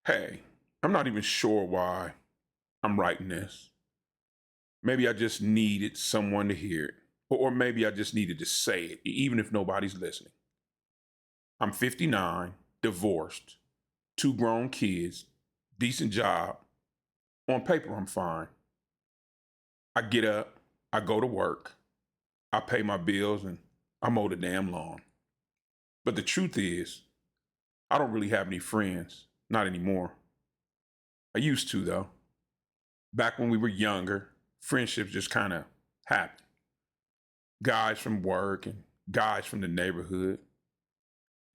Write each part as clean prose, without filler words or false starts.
Hey, I'm not even sure why I'm writing this. Maybe I just needed someone to hear it. Or maybe I just needed to say it, even if nobody's listening. I'm 59, divorced, two grown kids, decent job. On paper, I'm fine. I get up, I go to work, I pay my bills, and I mow the damn lawn. But the truth is, I don't really have any friends. Not anymore. I used to, though. Back when we were younger, friendships just kind of happened. Guys from work and guys from the neighborhood.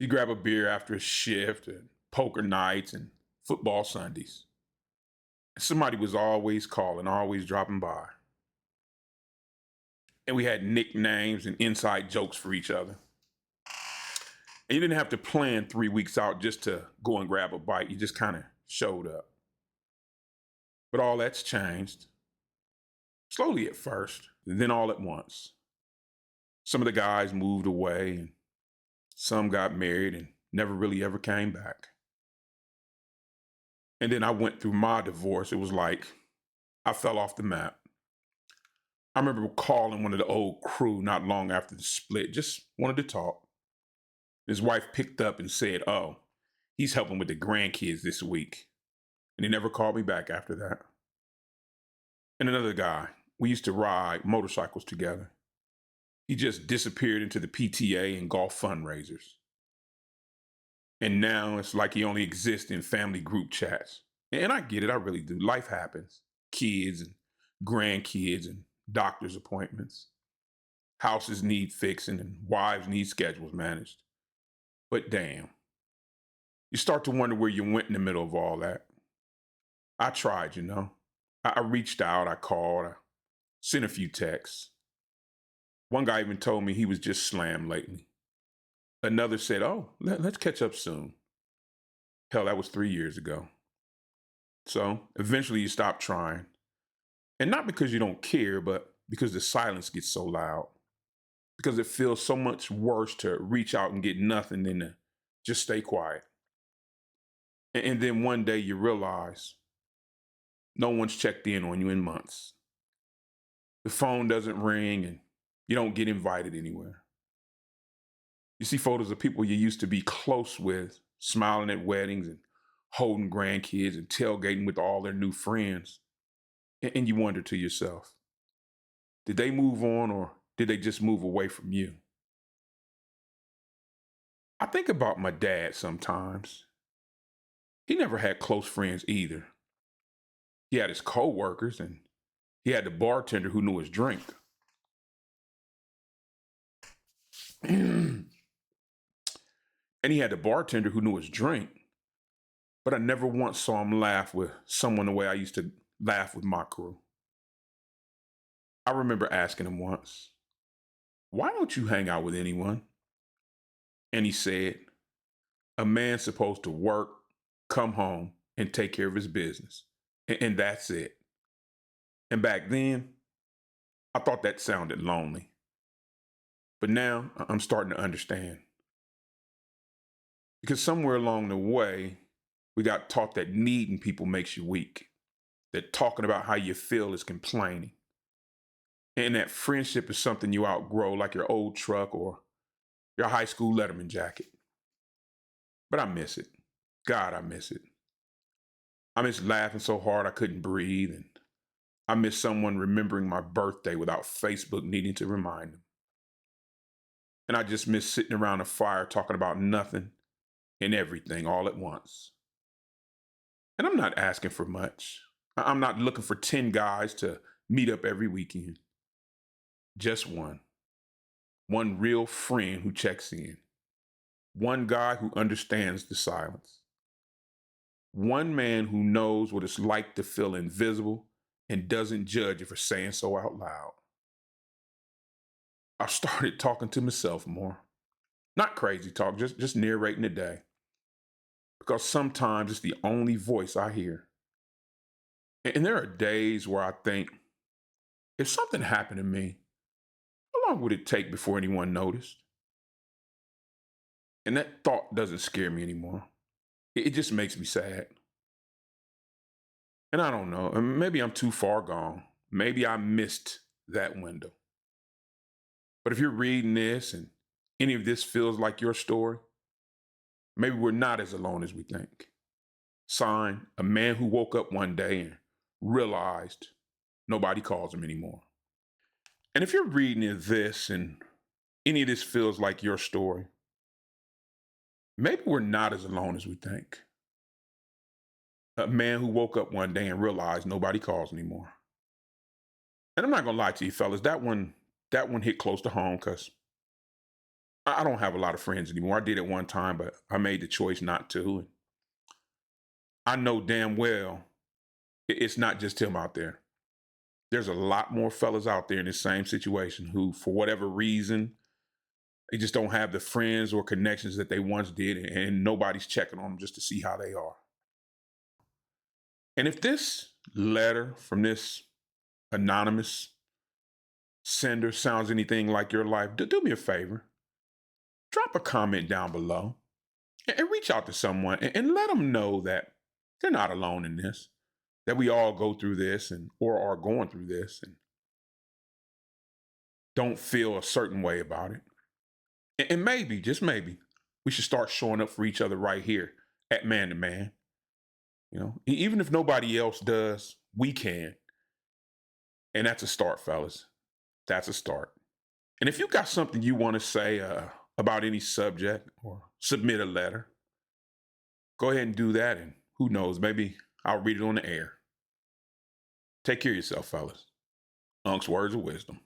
You grab a beer after a shift and poker nights and football Sundays. Somebody was always calling, always dropping by. And we had nicknames and inside jokes for each other. And you didn't have to plan 3 weeks out just to go and grab a bite. You just kind of showed up. But all that's changed. Slowly at first, and then all at once. Some of the guys moved away, and some got married and never really ever came back. And then I went through my divorce. It was like I fell off the map. I remember calling one of the old crew not long after the split, just wanted to talk. His wife picked up and said, "Oh, he's helping with the grandkids this week." And he never called me back after that. And another guy, we used to ride motorcycles together. He just disappeared into the PTA and golf fundraisers. And now it's like he only exists in family group chats. And I get it, I really do. Life happens. Kids and grandkids and doctor's appointments. Houses need fixing and wives need schedules managed. But damn, you start to wonder where you went in the middle of all that. I tried, you know. I reached out, I called, I sent a few texts. One guy even told me he was just slammed lately. Another said, "Oh, let's catch up soon." Hell, that was 3 years ago. So eventually you stop trying. And not because you don't care, but because the silence gets so loud. Because it feels so much worse to reach out and get nothing than to just stay quiet. And then one day you realize no one's checked in on you in months. The phone doesn't ring and you don't get invited anywhere. You see photos of people you used to be close with, smiling at weddings and holding grandkids and tailgating with all their new friends. And you wonder to yourself, did they move on or did they just move away from you? I think about my dad sometimes. He never had close friends either. He had his coworkers and he had the bartender who knew his drink. And he had the bartender who knew his drink. But I never once saw him laugh with someone the way I used to laugh with my crew. I remember asking him once, "Why don't you hang out with anyone?" And he said, "A man's supposed to work, come home, and take care of his business. And that's it." And back then, I thought that sounded lonely. But now I'm starting to understand. Because somewhere along the way, we got taught that needing people makes you weak, that talking about how you feel is complaining, and that friendship is something you outgrow, like your old truck or your high school Letterman jacket. But I miss it. God, I miss it. I miss laughing so hard I couldn't breathe, and I miss someone remembering my birthday without Facebook needing to remind them. And I just miss sitting around a fire talking about nothing and everything all at once. And I'm not asking for much. I'm not looking for 10 guys to meet up every weekend. Just one. One real friend who checks in. One guy who understands the silence. One man who knows what it's like to feel invisible and doesn't judge you for saying so out loud. I started talking to myself more. Not crazy talk, just narrating the day. Because sometimes it's the only voice I hear. And there are days where I think, if something happened to me, how long would it take before anyone noticed? And that thought doesn't scare me anymore. It just makes me sad. And I don't know, maybe I'm too far gone. Maybe I missed that window. But if you're reading this and any of this feels like your story, maybe we're not as alone as we think. Sign, a man who woke up one day and realized nobody calls him anymore. And if you're reading this and any of this feels like your story, maybe we're not as alone as we think. A man who woke up one day and realized nobody calls anymore. And I'm not gonna lie to you, fellas, that one hit close to home because I don't have a lot of friends anymore. I did at one time, but I made the choice not to. And I know damn well it's not just him out there. There's a lot more fellas out there in the same situation who, for whatever reason, they just don't have the friends or connections that they once did, and nobody's checking on them just to see how they are. And if this letter from this anonymous sender sounds anything like your life, do me a favor. Drop a comment down below and reach out to someone and let them know that they're not alone in this, that we all go through this and or are going through this and don't feel a certain way about it. And maybe, just maybe, we should start showing up for each other right here at Man to Man. Even if nobody else does, we can. And that's a start, fellas. That's a start. And if you got something you want to say about any subject or submit a letter, go ahead and do that. And who knows, maybe I'll read it on the air. Take care of yourself, fellas. Unc's words of wisdom.